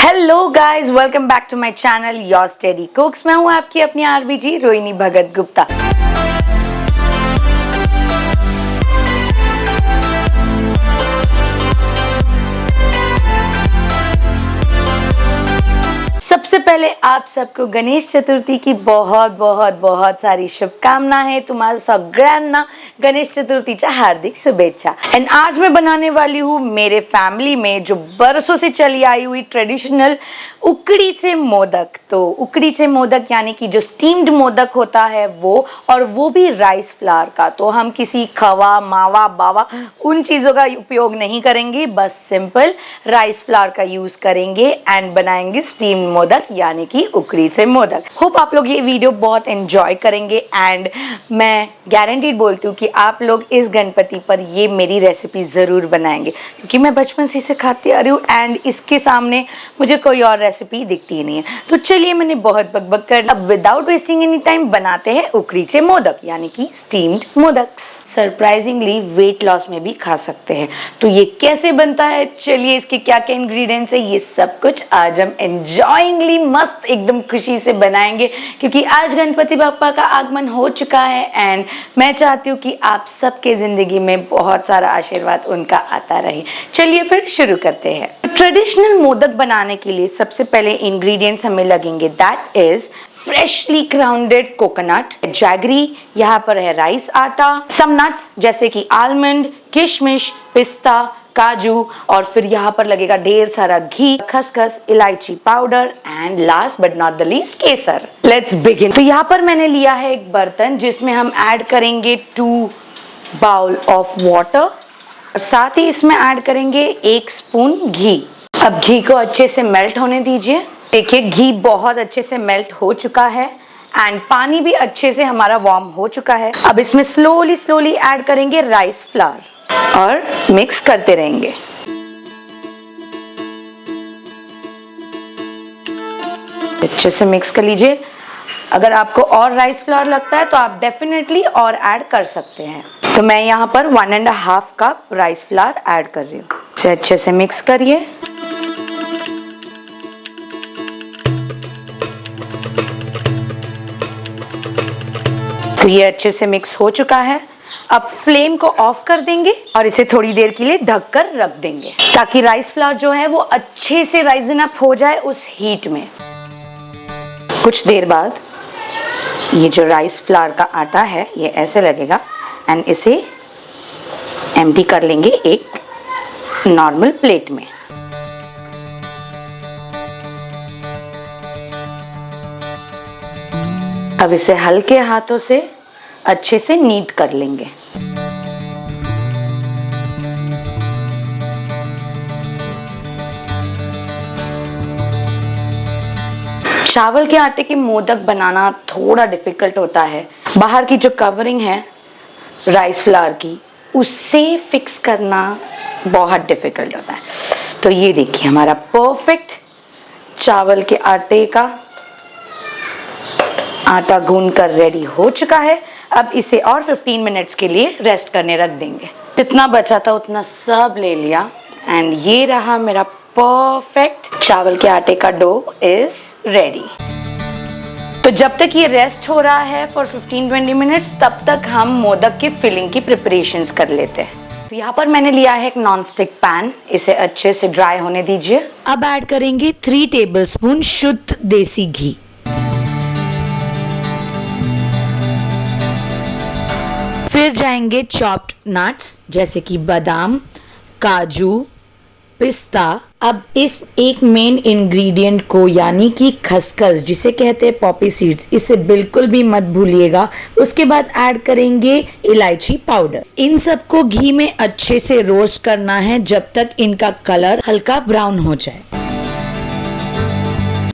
Hello guys, welcome back to my channel your study cooks. मैं हूं आपकी अपनी आरबीजी रोहिणी भगत गुप्ता। सबसे पहले आप सबको गणेश चतुर्थी की बहुत बहुत बहुत सारी शुभकामनाएं। तुम्हारा सगळ्यांना गणेश चतुर्थीच्या हार्दिक शुभेच्छा। एंड आज मैं बनाने वाली हूँ मेरे फैमिली में जो बरसों से चली आई हुई ट्रेडिशनल उकडीचे मोदक। तो उकडीचे मोदक यानी कि जो स्टीम्ड मोदक होता है वो, और वो भी राइस फ्लावर का। तो हम किसी खवा मावा बावा उन चीज़ों का उपयोग नहीं करेंगे, बस सिंपल राइस फ्लावर का यूज करेंगे एंड बनाएंगे स्टीम्ड मोदक यानी कि उकडीचे मोदक। होप आप लोग ये वीडियो बहुत एंजॉय करेंगे एंड मैं गारंटीड बोलती हूँ कि आप लोग इस गणपति पर ये मेरी रेसिपी ज़रूर बनाएंगे, क्योंकि मैं बचपन से इसे खाती आ रही हूँ एंड इसके सामने मुझे कोई और रेसिपी दिखती ही नहीं है। तो चलिए, मैंने बहुत बकबक कर लिया, अब विदाउट वेस्टिंग एनी टाइम बनाते हैं उकडीचे मोदक यानी कि steamed modak. Surprisingly weight loss में भी खा सकते हैं। तो ये कैसे बनता है, चलिए इसके क्या क्या इंग्रेडिएंट्स है, ये सब कुछ आज हम एंजॉयिंगली मस्त एकदम खुशी से बनाएंगे, क्योंकि आज गणपति बाप्पा का आगमन हो चुका है एंड मैं चाहती हूँ कि आप सबके जिंदगी में बहुत सारा आशीर्वाद उनका आता रहे। चलिए फिर शुरू करते हैं। ट्रेडिशनल मोदक बनाने के लिए सबसे पहले इंग्रेडिएंट्स हमें लगेंगे, that is freshly grounded coconut, jaggery, यहाँ पर है राइस आटा, सम नट्स जैसे कि आलमंड, किशमिश, पिस्ता, काजू, और फिर यहाँ पर लगेगा ढेर सारा घी, खसखस, इलायची powder and last but not the least Kesar. Let's begin. तो यहाँ पर मैंने लिया है एक बर्तन जिसमें हम ऐड करेंगे 2 बाउल ऑफ वाटर और साथ ही इसमें ऐड करेंगे 1 स्पून घी। अब घी को अच्छे से मेल्ट होने दीजिए। देखिए घी बहुत अच्छे से मेल्ट हो चुका है एंड पानी भी अच्छे से हमारा वार्म हो चुका है। अब इसमें स्लोली स्लोली ऐड करेंगे राइस फ्लावर और मिक्स करते रहेंगे। अच्छे से मिक्स कर लीजिए। अगर आपको और राइस फ्लावर लगता है तो आप डेफिनेटली और ऐड कर सकते हैं। तो मैं यहाँ पर 1.5 कप राइस फ्लावर ऐड कर रही हूँ। इसे अच्छे से मिक्स करिए। तो ये अच्छे से मिक्स हो चुका है। अब फ्लेम को ऑफ कर देंगे और इसे थोड़ी देर के लिए ढककर रख देंगे, ताकि राइस फ्लावर जो है वो अच्छे से राइजन अप हो जाए उस हीट में। कुछ देर बाद ये जो राइस फ्लावर का आटा है ये ऐसे लगेगा एंड इसे एम्प्टी कर लेंगे एक नॉर्मल प्लेट में। अब इसे हल्के हाथों से अच्छे से नीट कर लेंगे। चावल के आटे के मोदक बनाना थोड़ा डिफिकल्ट होता है। बाहर की जो कवरिंग है राइस फ्लावर की, उससे फिक्स करना बहुत डिफिकल्ट होता है। तो ये देखिए हमारा परफेक्ट चावल के आटे का आटा गूंद कर रेडी हो चुका है। अब इसे और 15 मिनट्स के लिए रेस्ट करने रख देंगे। जितना बचा था उतना सब ले लिया एंड ये रहा मेरा परफेक्ट चावल के आटे का डो इज रेडी। तो जब तक ये रेस्ट हो रहा है फॉर 15-20 मिनट्स, तब तक हम मोदक की फिलिंग की प्रिपरेशंस कर लेते हैं। तो यहाँ पर मैंने लिया है एक नॉन स्टिक पैन, इसे अच्छे से ड्राई होने दीजिए। अब ऐड करेंगे 3 टेबलस्पून शुद्ध देसी घी। फिर जाएंगे चॉप्ड नट्स जैसे कि बादाम, काजू, पिस्ता। अब इस एक मेन इंग्रेडिएंट को यानी कि खसखस जिसे कहते हैं पॉपी सीड्स, इसे बिल्कुल भी मत भूलिएगा। उसके बाद ऐड करेंगे इलायची पाउडर। इन सबको घी में अच्छे से रोस्ट करना है जब तक इनका कलर हल्का ब्राउन हो जाए।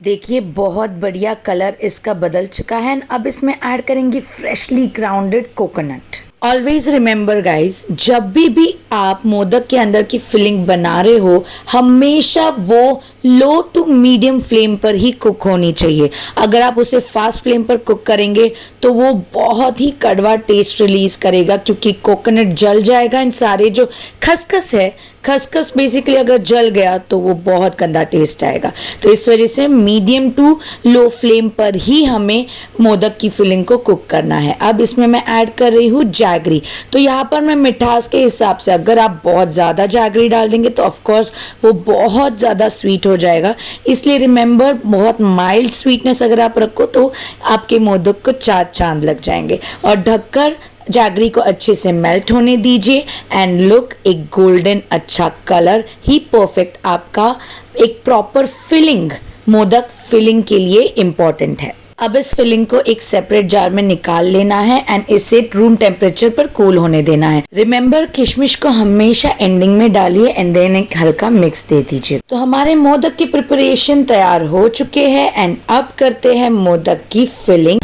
देखिए बहुत बढ़िया कलर इसका बदल चुका है। अब इसमें ऐड करेंगे freshly grounded coconut always remember guys, जब भी आप मोदक के अंदर की फिलिंग बना रहे हो, हमेशा वो लो टू मीडियम फ्लेम पर ही कुक होनी चाहिए। अगर आप उसे फास्ट फ्लेम पर कुक करेंगे तो वो बहुत ही कड़वा टेस्ट रिलीज करेगा, क्योंकि कोकोनट जल जाएगा। इन सारे जो खसखस है, खसखस बेसिकली अगर जल गया तो वो बहुत गंदा टेस्ट आएगा। तो इस वजह से मीडियम टू लो फ्लेम पर ही हमें मोदक की फिलिंग को कुक करना है। अब इसमें मैं ऐड कर रही हूँ जैगरी। तो यहाँ पर मैं मिठास के हिसाब से, अगर आप बहुत ज़्यादा जैगरी डाल देंगे तो ऑफकोर्स वो बहुत ज़्यादा स्वीट हो जाएगा। इसलिए रिमेंबर, बहुत माइल्ड स्वीटनेस अगर आप रखो तो आपके मोदक को चार चांद लग जाएंगे। और ढककर जैगरी को अच्छे से मेल्ट होने दीजिए एंड लुक, एक गोल्डन अच्छा कलर ही परफेक्ट आपका एक प्रॉपर फिलिंग, मोदक फिलिंग के लिए इम्पॉर्टेंट है। अब इस फिलिंग को एक सेपरेट जार में निकाल लेना है एंड इसे रूम टेम्परेचर पर कूल होने देना है। रिमेंबर, किशमिश को हमेशा एंडिंग में डालिए एंड देन एक हल्का मिक्स दे दीजिए। तो हमारे मोदक की प्रिपरेशन तैयार हो चुके हैं एंड अब करते हैं मोदक की फिलिंग।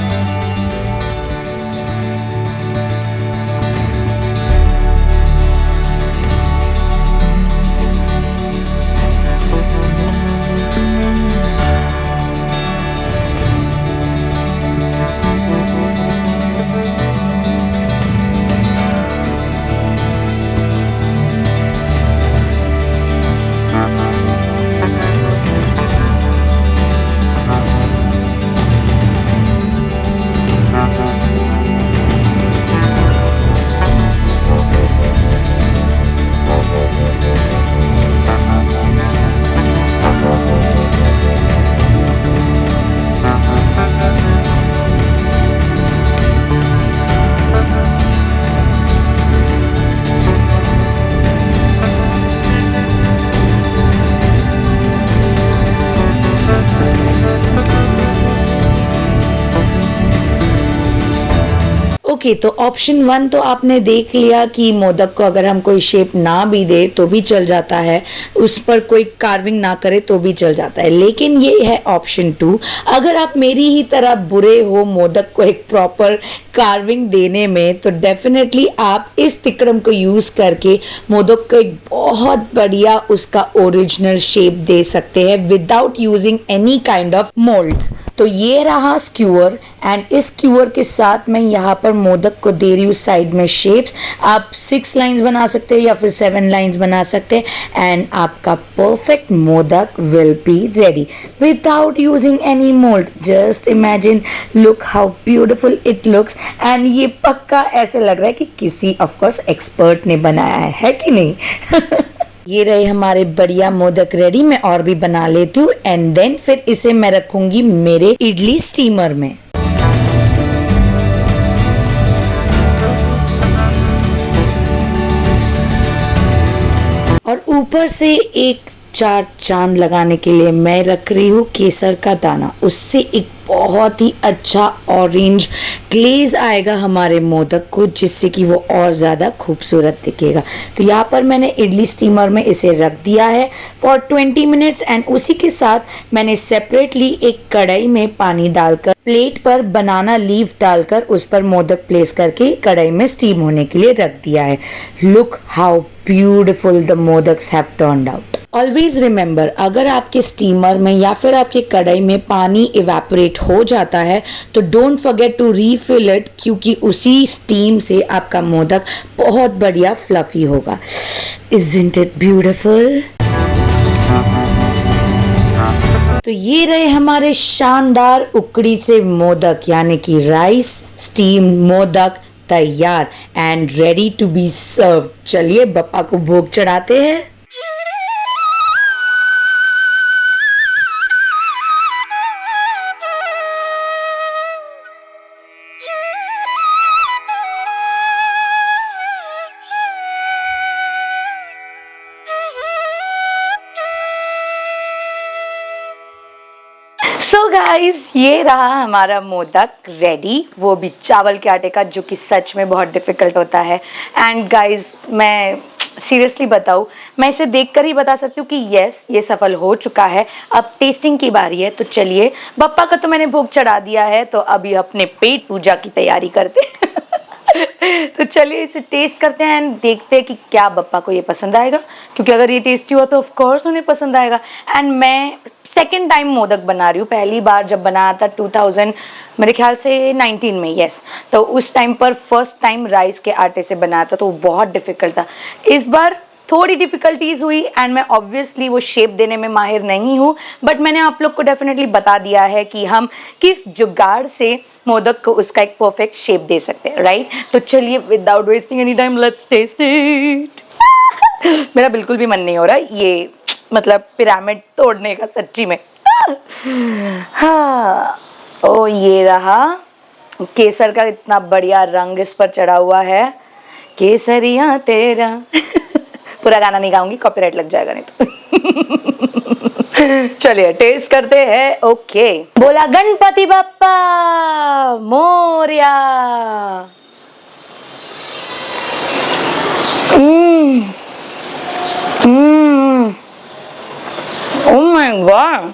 ओके, तो ऑप्शन 1 तो आपने देख लिया कि मोदक को अगर हम कोई शेप ना भी दे तो भी चल जाता है, उस पर कोई कार्विंग ना करे तो भी चल जाता है। लेकिन ये है ऑप्शन 2, अगर आप मेरी ही तरह बुरे हो मोदक को एक प्रॉपर कार्विंग देने में, तो डेफिनेटली आप इस तिकड़म को यूज करके मोदक को एक बहुत बढ़िया उसका ओरिजिनल शेप दे सकते हैं without using any kind of moulds. तो ये रहा स्क्यूअर एंड इस स्क्यूअर के साथ मैं यहाँ पर मोदक को दे रही हूँ साइड में शेप्स। आप 6 लाइंस बना सकते हैं या फिर 7 लाइंस बना सकते हैं एंड आपका perfect modak will be ready without using any mould. Just imagine, look how beautiful it looks and ये पक्का ऐसे लग रहा है कि किसी ऑफकोर्स एक्सपर्ट ने बनाया है कि नहीं। ये रहे हमारे बढ़िया मोदक रेडी। मैं और भी बना लेती हूँ एंड देन फिर इसे मैं रखूंगी मेरे इडली स्टीमर में। और ऊपर से एक 4 चांद लगाने के लिए मैं रख रही हूँ केसर का दाना। उससे एक बहुत ही अच्छा ऑरेंज ग्लेज आएगा हमारे मोदक को, जिससे कि वो और ज़्यादा खूबसूरत दिखेगा। तो यहाँ पर मैंने इडली स्टीमर में इसे रख दिया है फॉर 20 मिनट्स एंड उसी के साथ मैंने सेपरेटली एक कढ़ाई में पानी डालकर प्लेट पर बनाना लीफ डालकर उस पर मोदक प्लेस करके कढ़ाई में स्टीम होने के लिए रख दिया है। Look how beautiful the modaks have turned out. Always remember, अगर आपके स्टीमर में या फिर आपके कढ़ाई में पानी इवेपोरेट हो जाता है तो don't forget to refill it, क्योंकि उसी स्टीम से आपका मोदक बहुत बढ़िया फ्लफी होगा। Isn't it beautiful? तो ये रहे हमारे शानदार उकड़ी से मोदक, यानी कि राइस स्टीम मोदक तैयार and ready to be serve. चलिए बप्पा को भोग चढ़ाते हैं। सो गाइज, ये रहा हमारा मोदक रेडी, वो भी चावल के आटे का, जो कि सच में बहुत डिफिकल्ट होता है। एंड गाइज, मैं सीरियसली बताऊँ, मैं इसे देखकर ही बता सकती हूँ कि यस, ये सफल हो चुका है। अब टेस्टिंग की बारी है, तो चलिए, बप्पा का तो मैंने भोग चढ़ा दिया है, तो अभी अपने पेट पूजा की तैयारी करते हैं। तो चलिए इसे टेस्ट करते हैं एंड देखते हैं कि क्या बप्पा को ये पसंद आएगा, क्योंकि अगर ये टेस्टी हुआ तो ऑफ कोर्स उन्हें पसंद आएगा। एंड मैं सेकेंड टाइम मोदक बना रही हूँ। पहली बार जब बनाया था 2000 मेरे ख्याल से 19 में, यस, तो उस टाइम पर फर्स्ट टाइम राइस के आटे से बनाया था, तो वो बहुत डिफिकल्ट था। इस बार थोड़ी डिफिकल्टीज हुई एंड मैं ऑब्वियसली वो शेप देने में माहिर नहीं हूँ, बट मैंने आप लोग को डेफिनेटली बता दिया है कि हम किस जुगाड़ से मोदक को उसका एक परफेक्ट शेप दे सकते हैं, राइट। तो चलिए without wasting any time let's test it. मेरा बिल्कुल भी मन नहीं हो रहा ये मतलब पिरामिड तोड़ने का, सच्ची में। हाँ, ओ ये रहा केसर का इतना बढ़िया रंग इस पर चढ़ा हुआ है, केसरिया तेरा। पूरा गाना नहीं गाऊंगी, कॉपीराइट लग जाएगा नहीं तो। चलिए टेस्ट करते हैं। ओके, बोला Ganpati Bappa Morya. Oh my God,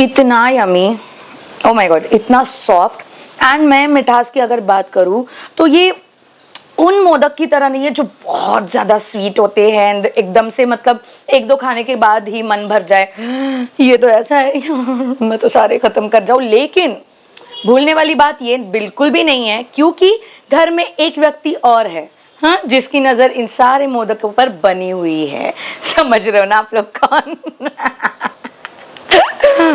इतना यमी, ओह माय गॉड, इतना सॉफ्ट। एंड मैं मिठास की अगर बात करूँ तो ये उन मोदक की तरह नहीं है जो बहुत ज़्यादा स्वीट होते हैं एंड एकदम से मतलब एक दो खाने के बाद ही मन भर जाए। ये तो ऐसा है मैं तो सारे ख़त्म कर जाऊँ। लेकिन भूलने वाली बात ये बिल्कुल भी नहीं है, क्योंकि घर में एक व्यक्ति और है, हाँ, जिसकी नज़र इन सारे मोदकों पर बनी हुई है। समझ रहे हो ना आप लोग कौन?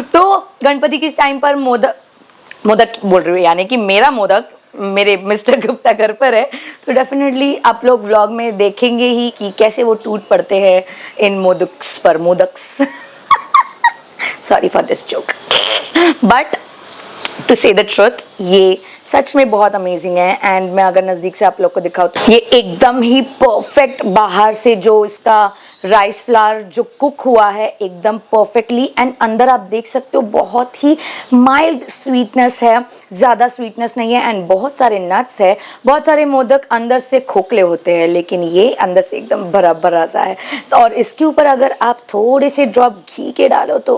तो गणपति के टाइम पर मोदक बोल रही हूँ, यानी कि मेरा मोदक मेरे मिस्टर गुप्ता घर पर है, तो डेफिनेटली आप लोग व्लॉग में देखेंगे ही कि कैसे वो टूट पड़ते हैं इन मोदक्स पर। Modaks sorry for this joke, but to say the truth ये सच में बहुत अमेजिंग है। एंड मैं अगर नज़दीक से आप लोग को दिखाऊँ तो ये एकदम ही परफेक्ट, बाहर से जो इसका राइस फ्लावर जो कुक हुआ है एकदम परफेक्टली, एंड अंदर आप देख सकते हो बहुत ही माइल्ड स्वीटनेस है, ज़्यादा स्वीटनेस नहीं है, एंड बहुत सारे नट्स है। बहुत सारे मोदक अंदर से खोखले होते हैं, लेकिन ये अंदर से एकदम भरा भरा सा है। और इसके ऊपर अगर आप थोड़े से ड्रॉप घी के डालो तो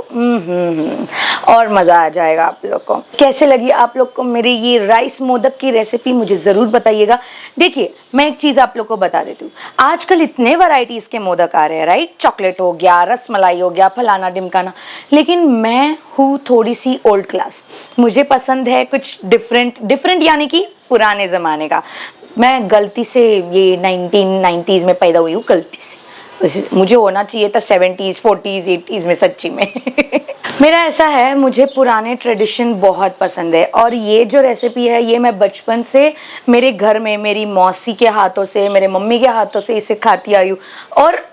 और मज़ा आ जाएगा आप लोग को। कैसे लगी आप लोग को मेरी ये राइस मोदक की रेसिपी, मुझे ज़रूर बताइएगा। देखिए मैं एक चीज़ आप लोग को बता देती हूँ, आजकल इतने वैरायटीज़ के मोदक आ रहे हैं, राइट। चॉकलेट हो गया, रसमलाई हो गया, फलाना ढिमकाना, लेकिन मैं हूँ थोड़ी सी ओल्ड क्लास। मुझे पसंद है कुछ डिफरेंट यानी कि पुराने ज़माने का। मैं गलती से ये 1990s में पैदा हुई हूँ, गलती से। मुझे होना चाहिए था 70s 40s 80s में, सच्ची में। मेरा ऐसा है, मुझे पुराने ट्रेडिशन बहुत पसंद है, और ये जो रेसिपी है ये मैं बचपन से मेरे घर में मेरी मौसी के हाथों से, मेरे मम्मी के हाथों से इसे खाती आई हूँ। और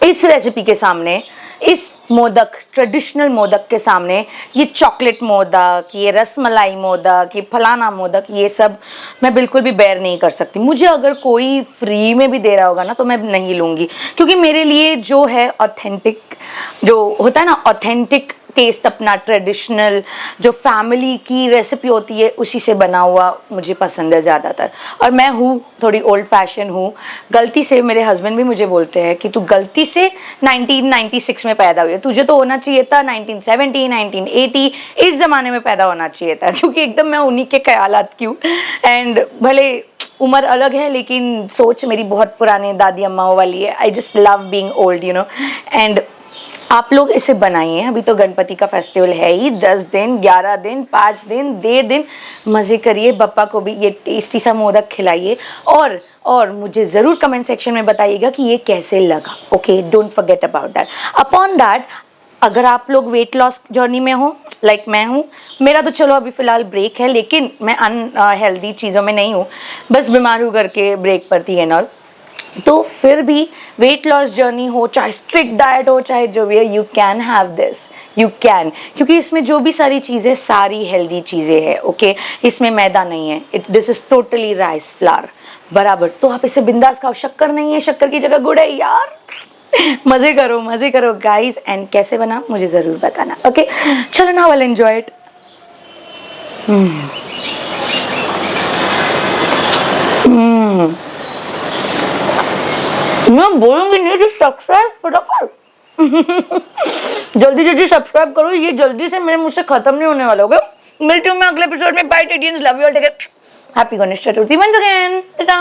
इस रेसिपी के सामने, इस मोदक, ट्रेडिशनल मोदक के सामने ये चॉकलेट मोदक, ये रसमलाई मोदक, ये फलाना मोदक, ये सब मैं बिल्कुल भी बेयर नहीं कर सकती। मुझे अगर कोई फ्री में भी दे रहा होगा ना तो मैं नहीं लूँगी, क्योंकि मेरे लिए जो है ऑथेंटिक, जो होता है ना ऑथेंटिक टेस्ट, अपना ट्रेडिशनल जो फैमिली की रेसिपी होती है उसी से बना हुआ मुझे पसंद है ज़्यादातर। और मैं हूँ थोड़ी ओल्ड फैशन हूँ। गलती से मेरे हस्बैंड भी मुझे बोलते हैं कि तू गलती से 1996 में पैदा हुई है, तुझे तो होना चाहिए था 1970 1980 इस ज़माने में पैदा होना चाहिए था, क्योंकि एकदम मैं उन्हीं के ख्यालात की हूँ। एंड भले उम्र अलग है लेकिन सोच मेरी बहुत पुराने दादी अम्माओं वाली है। I just love being old, you know. And आप लोग इसे बनाइए, अभी तो गणपति का फेस्टिवल है ही, 10 दिन 11 दिन 5 दिन 1.5 दिन मज़े करिए। बप्पा को भी ये टेस्टी सा मोदक खिलाइए, और मुझे ज़रूर कमेंट सेक्शन में बताइएगा कि ये कैसे लगा। Okay, don't forget about that. Upon that, अगर आप लोग वेट लॉस जर्नी में हो लाइक मैं हूँ, मेरा तो चलो अभी फ़िलहाल ब्रेक है, लेकिन मैं अनहेल्दी चीज़ों में नहीं हूँ, बस बीमार हो करके ब्रेक पर थी एंड ऑल। तो फिर भी वेट लॉस जर्नी हो, चाहे स्ट्रिक्ट डाइट हो, चाहे जो भी है, you can have this, you can, क्योंकि इसमें जो भी सारी चीज़ें सारी हेल्दी चीज़ें हैं। ओके, इसमें मैदा नहीं है, this is totally rice flour बराबर। तो आप इसे बिंदास खाओ, शक्कर नहीं है, शक्कर की जगह गुड़ है यार। मज़े करो गाइस। एंड कैसे बना मुझे ज़रूर बताना। ओके, चलो ना, वेल एंजॉय इट। मैं बोलूंगी नहीं कि सब्सक्राइब फटाफट जल्दी सब्सक्राइब करो, ये जल्दी से मेरे मुंह से खत्म नहीं होने वाला होगा। मिलती हूँ मैं अगले एपिसोड में। Bye tedians, love you all, take care, happy Ganesh Chaturthi once again, Tata.